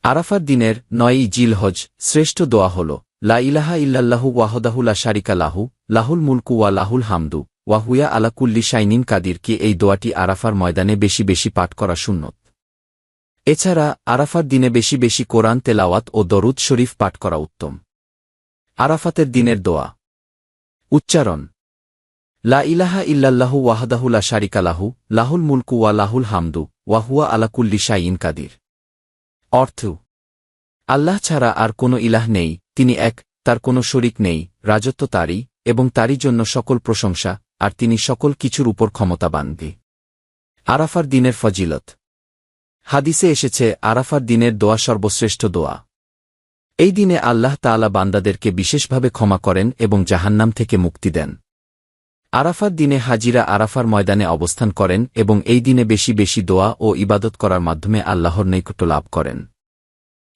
আরাফার দিনের ৯ই জিলহজ শ্রেষ্ঠ দোয়া হল লা ইলাহা ইল্লাল্লাহু ওয়াহদাহু লা শারিকা লাহু লাহুল মুলকু ওয়া লাহুল হামদু ওয়া হুয়া আলা কুল্লি শাইইন কাদির। কি এই দোয়াটি আরাফার ময়দানে বেশি বেশি পাঠ করা সুন্নত। এছাড়া আরাফার দিনে বেশি বেশি কোরআন তেলাওয়াত ও দরুদ শরীফ পাঠ করা উত্তম। আরাফাতের দিনের দোয়া উচ্চারণ লা ইলাহা ইল্লাল্লাহু ওয়াহদাহু লা শারিকা লাহু লাহুল মুলকু ওয়া লাহুল হামদু ওয়া হুয়া আলা কুল্লি শাইইন কাদির। অর্থ আল্লাহ ছাড়া আর কোনো ইলাহ নেই, তিনি এক, তার কোনো শরিক নেই, রাজত্ব তারই এবং তারই জন্য সকল প্রশংসা, আর তিনি সকল কিছুর উপর ক্ষমতাবান। আরাফার দিনের ফজিলত। হাদিসে এসেছে আরাফার দিনের দোয়া সর্বশ্রেষ্ঠ দোয়া। এই দিনে আল্লাহ তাআলা বান্দাদেরকে বিশেষভাবে ক্ষমা করেন এবং জাহান্নাম থেকে মুক্তি দেন। আরাফার দিনে হাজিরা আরাফার ময়দানে অবস্থান করেন এবং এই দিনে বেশি বেশি দোয়া ও ইবাদত করার মাধ্যমে আল্লাহর নৈকট্য লাভ করেন।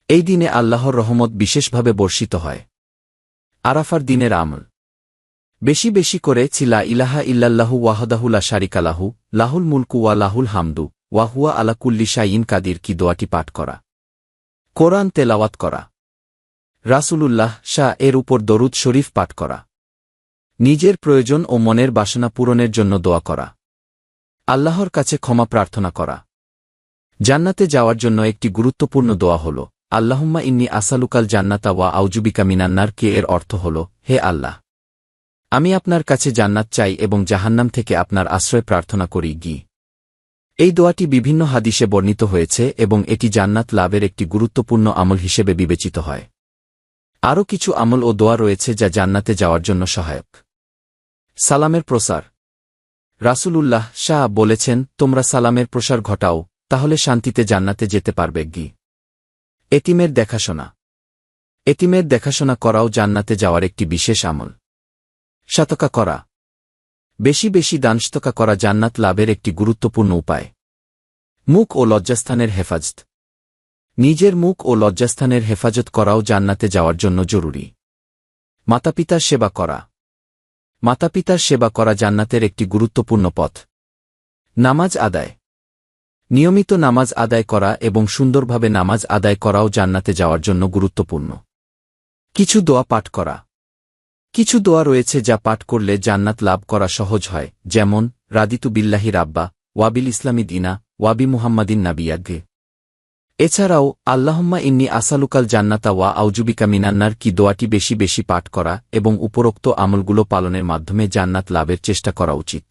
এই দিনে আল্লাহর রহমত বিশেষভাবে বর্ষিত হয়। আরাফার দিনের আমল বেশি বেশি করে লা ইলাহা ইল্লাল্লাহু ওয়াহদাহু লা শারিকা লাহু লাহুল মুলকু ওয়া লাহুল হামদু ওয়া হুয়া আলা কুল্লি শাইইন কাদির কি দোয়াটি পাঠ করা, কোরআন তেলাওয়াত করা, রাসূলুল্লাহ এর উপর দরুদ শরীফ পাঠ করা, নিজের প্রয়োজন ও মনের বাসনা পূরণের জন্য দোয়া করা, আল্লাহর কাছে ক্ষমা প্রার্থনা করা। জান্নাতে যাওয়ার জন্য একটি গুরুত্বপূর্ণ দোয়া হল আল্লাহুম্মা ইন্নী আসালুকাল জান্নাতা ওয়া আউযুবিকা মিনান্নার। কে এর অর্থ হল হে আল্লাহ, আমি আপনার কাছে জান্নাত চাই এবং জাহান্নাম থেকে আপনার আশ্রয় প্রার্থনা করি। এই দোয়াটি বিভিন্ন হাদিসে বর্ণিত হয়েছে এবং এটি জান্নাত লাভের একটি গুরুত্বপূর্ণ আমল হিসেবে বিবেচিত হয়। আরও কিছু আমল ও দোয়া রয়েছে যা জান্নাতে যাওয়ার জন্য সহায়ক। সালামের প্রসার। রাসূলুল্লাহ বলেছেন, তোমরা সালামের প্রসার ঘটাও, তাহলে শান্তিতে জান্নাতে যেতে পারবে। এতিমের দেখাশোনা। এতিমের দেখাশোনা করাও জান্নাতে যাওয়ার একটি বিশেষ আমল। সাতকা করা। বেশি বেশি দানস্তকা করা জান্নাত লাভের একটি গুরুত্বপূর্ণ উপায়। মুখ ও লজ্জাস্থানের হেফাজত। নিজের মুখ ও লজ্জাস্থানের হেফাজত করাও জান্নাতে যাওয়ার জন্য জরুরি। মাতাপিতার সেবা করা। মাতাপিতার সেবা করা জান্নাতের একটি গুরুত্বপূর্ণ পথ। নামাজ আদায়। নিয়মিত নামাজ আদায় করা এবং সুন্দরভাবে নামাজ আদায় করাও জান্নাতে যাওয়ার জন্য গুরুত্বপূর্ণ। কিছু দোয়া পাঠ করা। কিছু দোয়া রয়েছে যা পাঠ করলে জান্নাত লাভ করা সহজ হয়, যেমন রাদিতু বিল্লাহি রাব্বা, ওয়াবিল ইসলামি দিনা, ওয়াবি মুহাম্মাদিন নাবিয়াগে। এছাড়াও আল্লাহুম্মা ইন্নী আসালুকাল জান্নাতা ওয়া আউযুবিকা মিনান্নার কি দোয়াটি বেশি বেশি পাঠ করা এবং উপরোক্ত আমলগুলো পালনের মাধ্যমে জান্নাত লাভের চেষ্টা করা উচিত।